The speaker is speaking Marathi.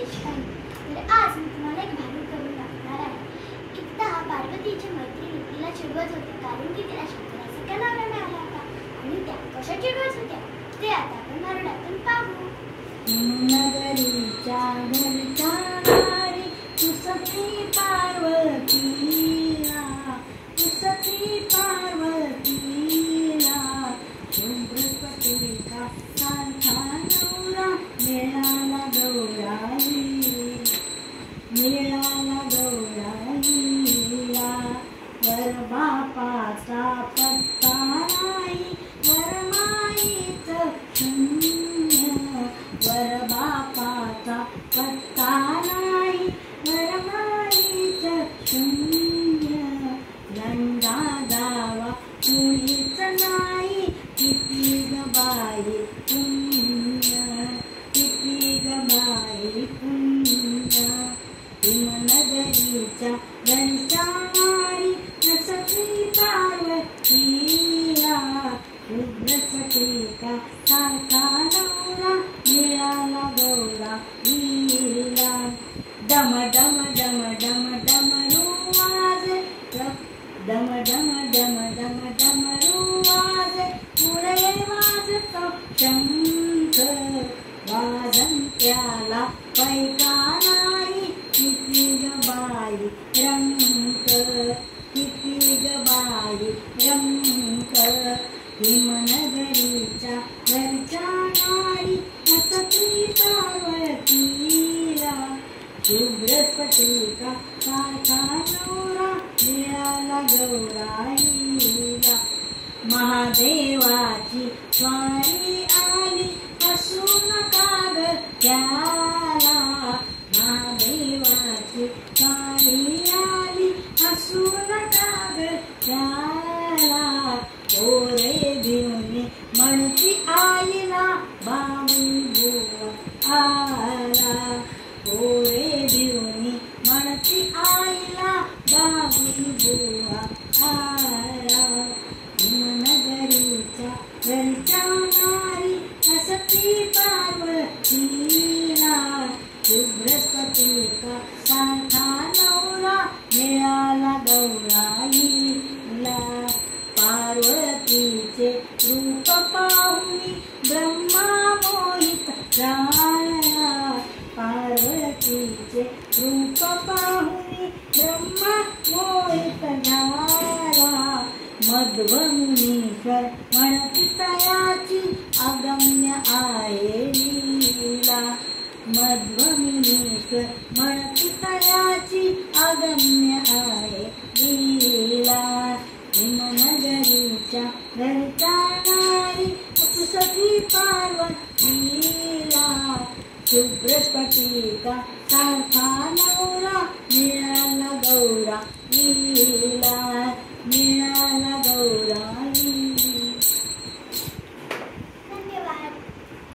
देशपांडे. तर आज मी तुम्हाला एक भारूड करून दाखवणार आहे. एकदा पार्वतीची मैत्रीण तिला चिडवत होती कारण की तिला शंकराचा नवरा मिळाला होता आणि त्या कशा चिडवत होत्या ते आता आपण भारुडातून पाहू. नगरीच्या घरच्या नारी तू सखी पार्वतीला, तू सखी पार्वतीला शुभ्रपतीचा सारखा नवरा मिळाला गौराई, मिळाला गौराईला. वर बापाचा पत्ता नाही, वर माईचं शून्य, वर बापाचा पत्ता नाही, वर माईचं शून्य. लंडा गावा कुणीच नाही, किती ग बाई पुण्य, किती ग बाई पुण्य. हिमनगरीच्या घरच्या नारी सखी पार्वतीला शुभ्रपतीचा सारखा नवरा मिळाला गौराईला. डम डम डम डम डमरू वाजे, डम डम डम डम डमरू वाजे, पुढे वाजतो शंख, वाजंत्याला पैका नाही, किती ग बाई रंक, किती ग बाई रंक. हिमनगरीच्या घरच्या नारी सखी पार्वतीला शुभ्रपतीचा सारखा नवरा मिळाला गौराईला. महादेवाची स्वारी आली हसून काग त्याला, महादेवाची स्वारी आली हसून काग त्याला. पोरे भिवणे म्हणती आईला बाबू बुवा आला, पोरे भिवणे म्हणती आईला बाबू बुवा आला. हिमनगरीच्या घरच्या नारी सखी पार्वतीला शुभ्रपतीचा सारखा नवरा मिळाला गौराईला. पार्वतीचे रूप पाहुनी ब्रह्मा मोहित झाला, पार्वतीचे रूप पाहुनी ब्रह्मा मोहित झाला. मध्वमुनीश्वर म्हणती तयाची अगम्य आहे लीला, मध्वमुनीश्वर म्हणती तयाची अगम्य आहे लीला. हिमनगरीच्या घरच्या नारी सखी पार्वतीला शुभ्रपतीचा सारखा नवरा मिळाला गौराईला, मिळाला